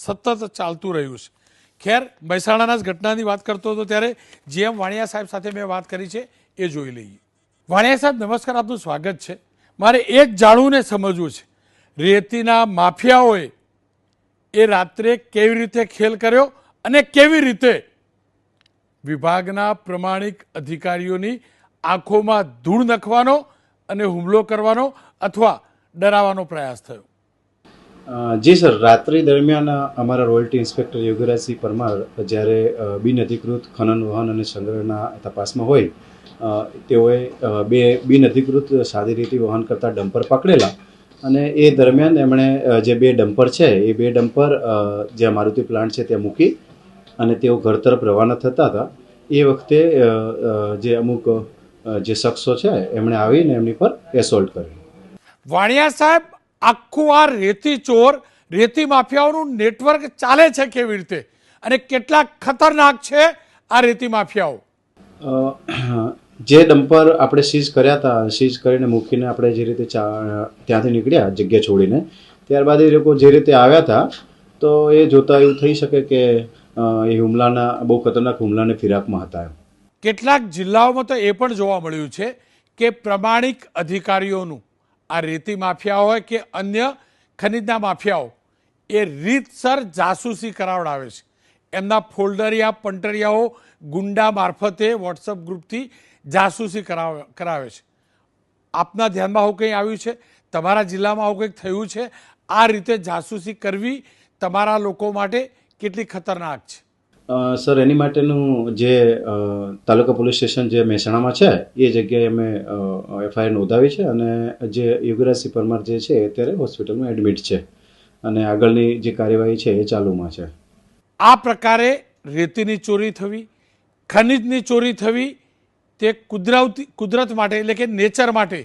સતત ચાલતું રહ્યું છે. ખેર, મહેસાણાના જ ઘટનાની વાત કરતો હતો ત્યારે GM વાણિયા સાહેબ સાથે મેં વાત કરી છે, એ જોઈ લઈએ. વાણિયા સાહેબ, નમસ્કાર, આપનું સ્વાગત છે. મારે એક જાણવું ને સમજવું છે, રેતીના માફિયાઓએ એ રાત્રે કેવી રીતે ખેલ કર્યો અને કેવી રીતે વિભાગના પ્રમાણિક અધિકારીઓની આંખોમાં ધૂળ નખવાનો અને હુમલો કરવાનો અથવા ડરાવવાનો પ્રયાસ થયો? જી સર, રાત્રિ દરમિયાન અમારા રોયલ્ટી ઇન્સ્પેક્ટર યોગીરાજસિંહ પરમાર જ્યારે બિનઅધિકૃત ખનન વહન અને સંગ્રહના તપાસમાં હોય, તેઓએ બે બિનઅધિકૃત સાદી રેતી વહન કરતા ડમ્પર પકડેલા અને એ દરમિયાન એમણે જે બે ડમ્પર છે એ બે ડમ્પર જ્યાં મારુતિ પ્લાન્ટ છે ત્યાં મૂકી અને તેઓ ઘર તરફ રવાના થતા હતા. એ વખતે જે અમુક જે શખ્સો છે એમણે આવીને એમની પર એસોલ્ટ કર્યું. વાણિયા સાહેબ, આખું આ રેતી ચોર, રેતી માફિયાઓનું નેટવર્ક ચાલે છે કેવી રીતે અને કેટલા ખતરનાક છે આ રેતી માફિયાઓ? જે ડમ્પર આપણે સીઝ કર્યા હતા, સીઝ કરીને મૂકીને આપણે જે રીતે ત્યાંથી નીકળ્યા જગ્યા છોડીને, ત્યારબાદ એ લોકો જે રીતે આવ્યા હતા તો એ જોતા એવું થઈ શકે કે એ હુમલાના બહુ ખતરનાક હુમલાને ફિરાકમાં હતા. કેટલાક જિલ્લાઓમાં તો એ પણ જોવા મળ્યું છે કે પ્રમાણિક અધિકારીઓનું, આ રેતી માફિયા હોય કે અન્ય ખનીજના માફિયાઓ, એ રીતસર જાસૂસી કરાવડાવે છે. એમના ફોલ્ડરિયા પંટરિયાઓ ગુંડા મારફતે વોટ્સઅપ ગ્રુપથી જાસૂસી કરાવે છે. આપના ધ્યાનમાં આવું કંઈ આવ્યું છે? તમારા જિલ્લામાં આવું કંઈક થયું છે? આ રીતે જાસૂસી કરવી તમારા લોકો માટે કેટલી ખતરનાક છે? સર, એની માટેનું જે તાલુકા પોલીસ સ્ટેશન જે મહેસાણામાં છે એ જગ્યાએ અમે FIR નોંધાવી છે અને જે યોગીરાજસિંહ પરમાર જે છે અત્યારે હોસ્પિટલમાં એડમિટ છે અને આગળની જે કાર્યવાહી છે એ ચાલુમાં છે. આ પ્રકારે રેતીની ચોરી થવી, ખનિજની ચોરી થવી, તે કુદરત માટે એટલે કે નેચર માટે,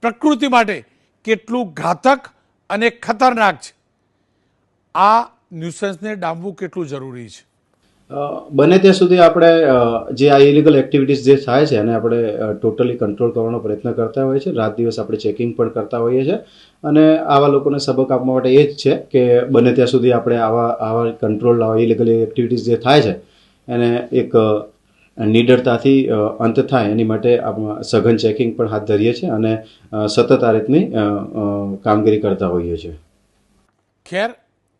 પ્રકૃતિ માટે કેટલું ઘાતક અને ખતરનાક છે. આ ન્યુસન્સને ડામવું કેટલું જરૂરી છે? બને ત્યાં સુધી આપણે જે આ ઇલીગલ એક્ટિવિટીઝ જે થાય છે અને આપણે ટોટલી કંટ્રોલ કરવાનો પ્રયત્ન કરતા હોઈએ છીએ. રાત દિવસ આપણે ચેકિંગ પણ કરતા હોઈએ છીએ અને આવા લોકોને સબક આપવા માટે એ જ છે કે બને ત્યાં સુધી આપણે આવા કંટ્રોલ, આવા ઇલીગલ એક્ટિવિટીઝ જે થાય છે એને એક નિડરતાથી અંત થાય એની માટે આપણે સઘન ચેકિંગ પણ હાથ ધરીએ છીએ અને સતત આ રીતની કામગીરી કરતા હોઈએ છીએ. ખેર,